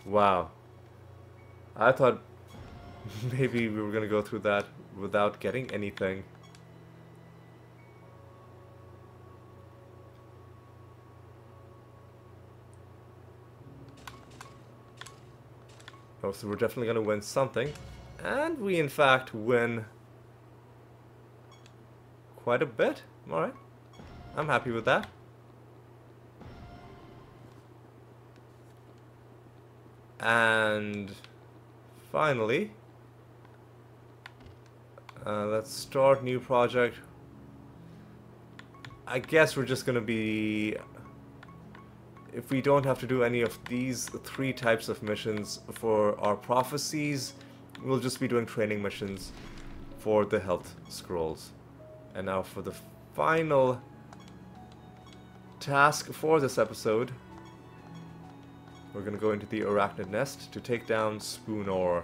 [SPEAKER 1] Wow. I thought maybe we were gonna go through that without getting anything. Oh, so we're definitely gonna win something. And we in fact win quite a bit. Alright. I'm happy with that. And finally, let's start new project. I guess we're just gonna be, if we don't have to do any of these 3 types of missions for our prophecies, we'll just be doing training missions for the health scrolls. And now for the final task for this episode, we're gonna go into the Arachnid Nest to take down Spoon Ore.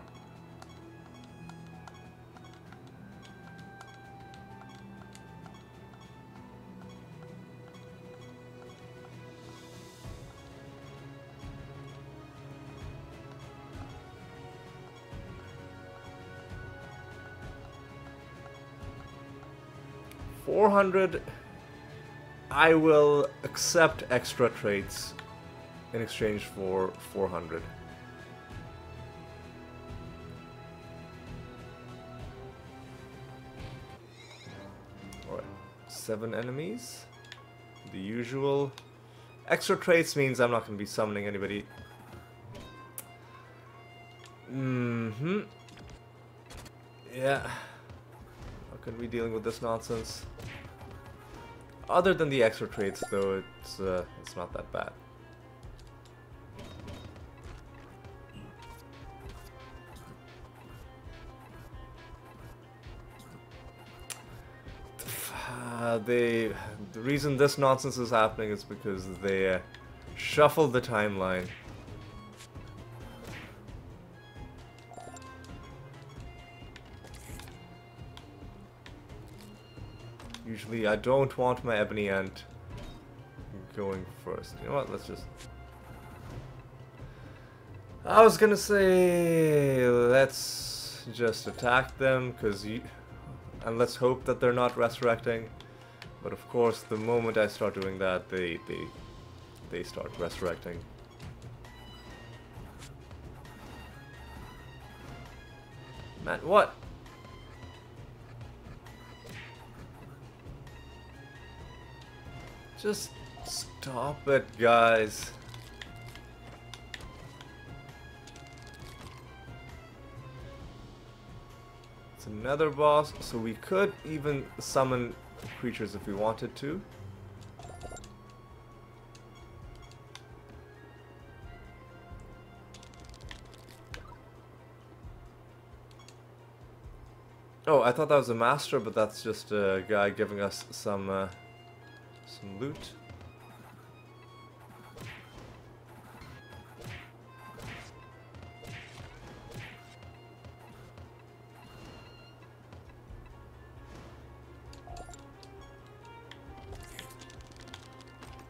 [SPEAKER 1] $400. I will accept extra traits in exchange for 400. Alright, 7 enemies. The usual. Extra traits means I'm not going to be summoning anybody. Yeah. How can we dealing with this nonsense? Other than the extra traits, though, it's not that bad. The reason this nonsense is happening is because they shuffled the timeline. Usually I don't want my Ebony Ant going first? You know what? Let's just... I was gonna say let's just attack them, and let's hope that they're not resurrecting. But of course, the moment I start doing that, they start resurrecting. Man, what? Just stop it, guys. It's another boss, so we could even summon creatures if we wanted to. Oh, I thought that was a master, but that's just a guy giving us some loot.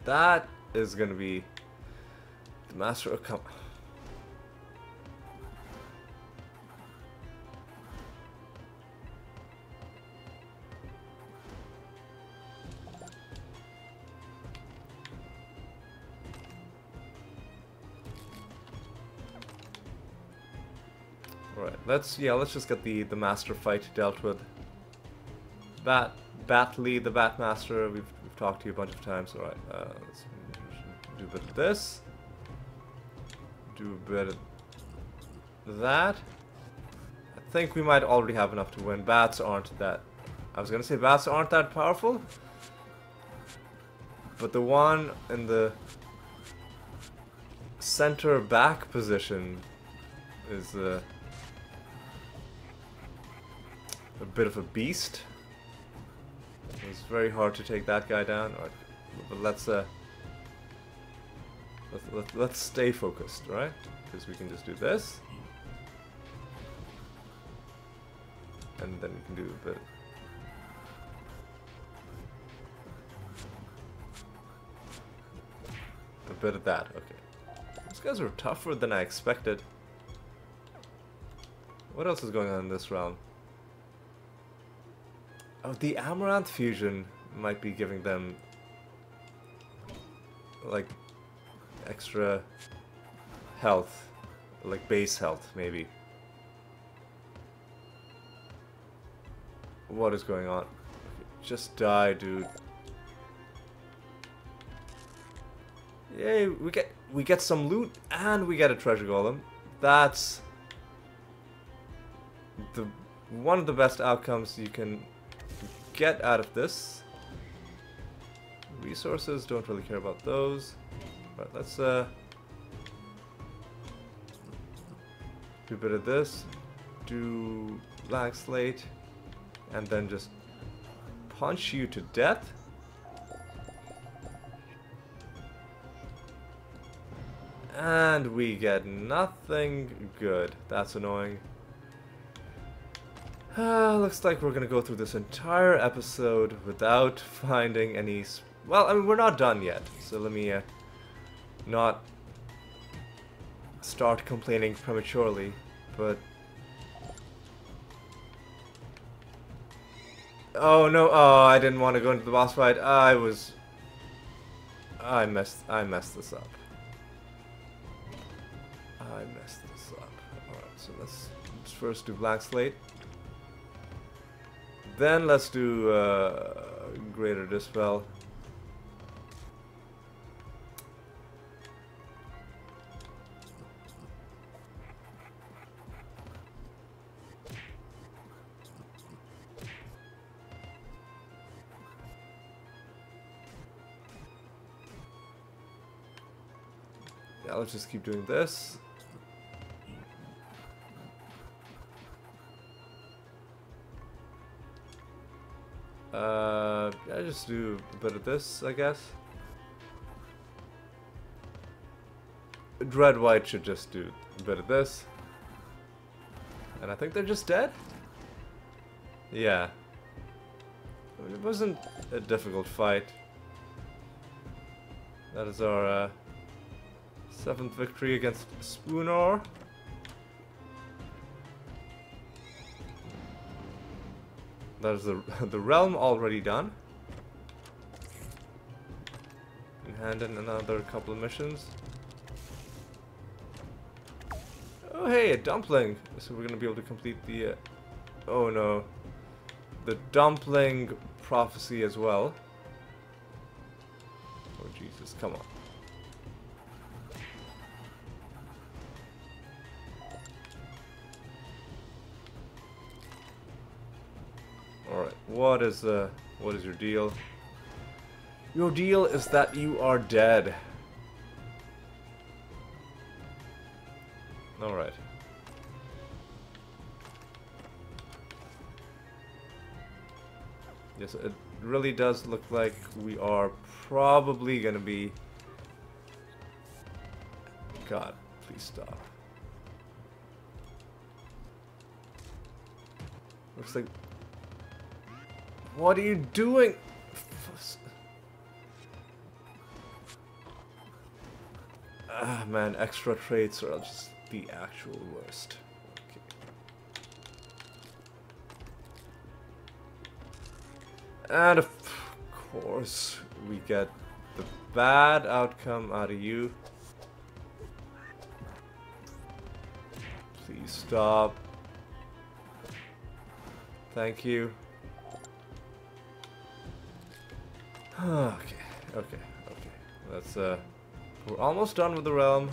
[SPEAKER 1] That is gonna be the master of come. Alright, let's just get the master fight dealt with. Batley, the Batmaster, we've talked to you a bunch of times. Alright, let's do a bit of this. Do a bit of that. I think we might already have enough to win. Bats aren't that... I was gonna say bats aren't that powerful. But the one in the center back position is a bit of a beast. It's very hard to take that guy down. Right. But let's stay focused, right? Because we can just do this, and then we can do a bit of that. Okay, these guys are tougher than I expected. What else is going on in this round? Oh, the Amaranth fusion might be giving them like extra health, like base health maybe. What is going on? Just die, dude. Yay, we get some loot and we get a treasure golem. That's one of the best outcomes you can get out of this. Resources, don't really care about those. Right, let's do a bit of this, do black slate, and then just punch you to death. And we get nothing good. That's annoying. Looks like we're gonna go through this entire episode without finding any... Well, I mean, we're not done yet, so let me not start complaining prematurely, but... Oh no, oh, I didn't want to go into the boss fight. I messed this up. Alright, so let's first do black slate. Then let's do greater dispel. Yeah, let's just keep doing this. Yeah, just do a bit of this, I guess. Dread White should just do a bit of this. And I think they're just dead? Yeah. I mean, it wasn't a difficult fight. That is our 7th victory against Spooner. That is the realm already done. And hand in another couple of missions. Oh hey, a dumpling! So we're gonna be able to complete the... oh no. The dumpling prophecy as well. Oh Jesus, come on. Alright, what is your deal? Your deal is that you are dead. Alright. Yes, it really does look like we are probably gonna be... God, please stop. Looks like... What are you doing? Ah, man, extra traits are just the actual worst. Okay. And of course, we get the bad outcome out of you. Please stop. Thank you. Okay. That's we're almost done with the realm.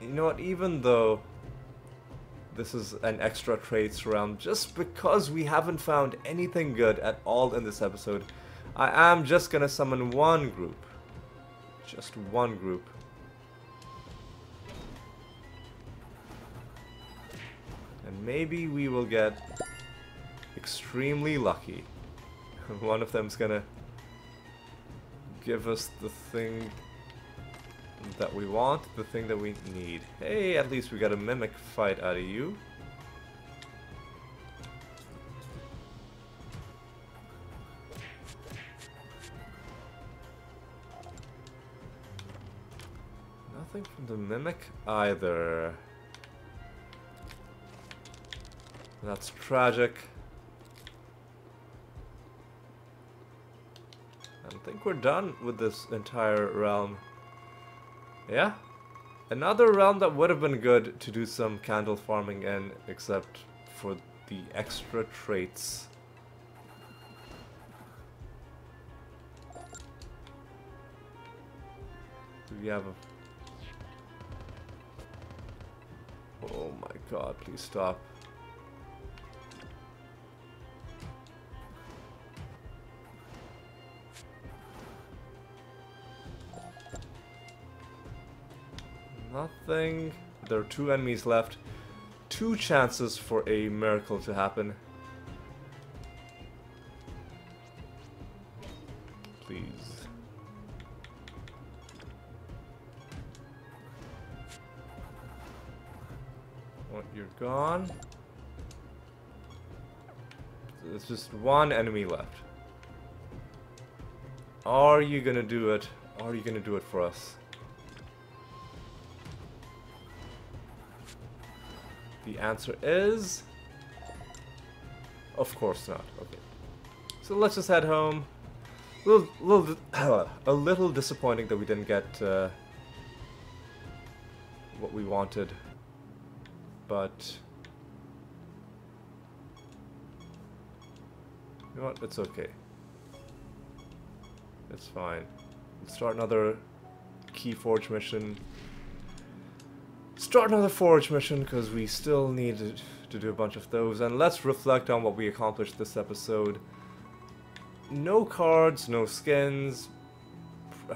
[SPEAKER 1] You know what, even though this is an extra traits realm, just because we haven't found anything good at all in this episode, I am just gonna summon one group. Just one group. And maybe we will get extremely lucky. One of them's gonna give us the thing that we want, the thing that we need. Hey, at least we got a mimic fight out of you. Nothing from the mimic either. That's tragic. I think we're done with this entire realm. Yeah? Another realm that would have been good to do some candle farming in, except for the extra traits. Do we have a... Oh my god, please stop. Nothing. There are 2 enemies left. 2 chances for a miracle to happen. Please. What, you're gone? There's just 1 enemy left. Are you gonna do it? Are you gonna do it for us? The answer is... of course not. Okay. So let's just head home. A little disappointing that we didn't get what we wanted. But... you know what? It's okay. It's fine. Let's start another Keyforge mission. Start another Forge mission, because we still need to do a bunch of those. And let's reflect on what we accomplished this episode. No cards, no skins,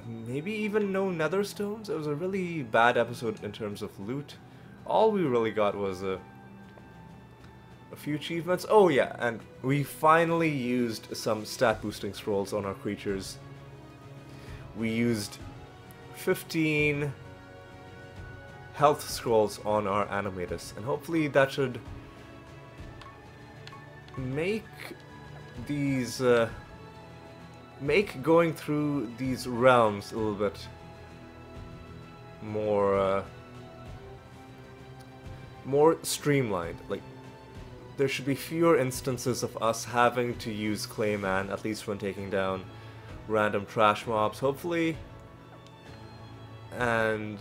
[SPEAKER 1] maybe even no nether stones. It was a really bad episode in terms of loot. All we really got was a few achievements. Oh yeah, and we finally used some stat boosting scrolls on our creatures. We used 15 health scrolls on our animators, and hopefully that should make these make going through these realms a little bit more more streamlined. Like, there should be fewer instances of us having to use Clayman, at least when taking down random trash mobs, hopefully. And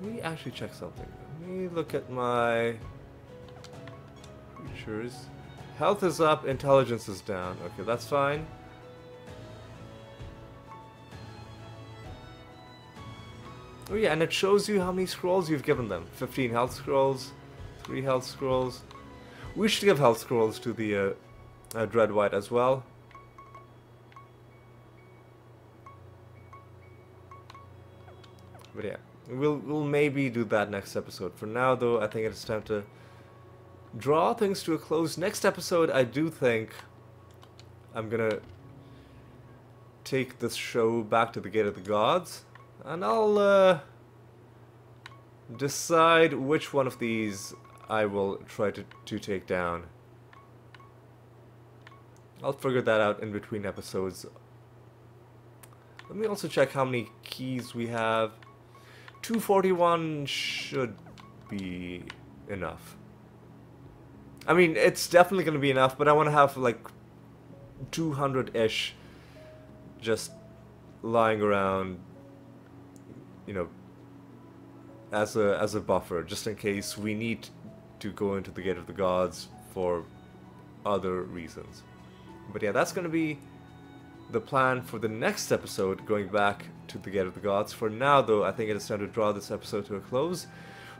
[SPEAKER 1] let me actually check something. Let me look at my creatures. Health is up, intelligence is down. Okay, that's fine. Oh yeah, and it shows you how many scrolls you've given them. 15 health scrolls, 3 health scrolls. We should give health scrolls to the Dread White as well. But yeah, we'll maybe do that next episode. For now though, I think it's time to draw things to a close. Next episode, I do think I'm gonna take this show back to the Gate of the Gods, and I'll decide which one of these I will try to take down. I'll figure that out in between episodes. Let me also check how many keys we have. 241 should be enough. I mean, it's definitely going to be enough, but I want to have like 200-ish just lying around, you know, as a buffer, just in case we need to go into the Gate of the Gods for other reasons. But yeah, that's going to be the plan for the next episode, going back to the Gate of the Gods. For now though, I think it is time to draw this episode to a close.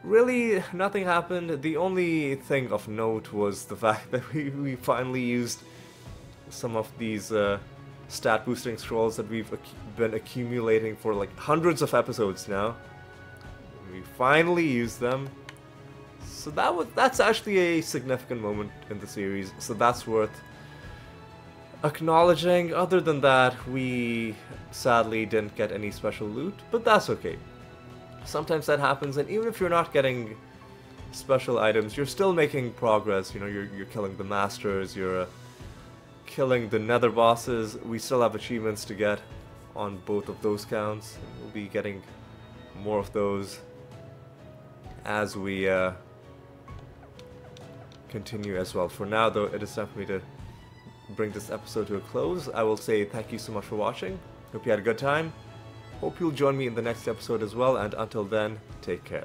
[SPEAKER 1] Really, nothing happened. The only thing of note was the fact that we finally used some of these stat boosting scrolls that we've been accumulating for like hundreds of episodes now. We finally used them. So that's actually a significant moment in the series, so that's worth acknowledging. Other than that, we sadly didn't get any special loot, but that's okay. Sometimes that happens, and even if you're not getting special items, you're still making progress. You know, you're killing the masters, you're killing the nether bosses. We still have achievements to get on both of those counts. We'll be getting more of those as we continue as well. For now though, it is time for me to bring this episode to a close. I will say thank you so much for watching. Hope you had a good time. Hope you'll join me in the next episode as well, and until then, take care.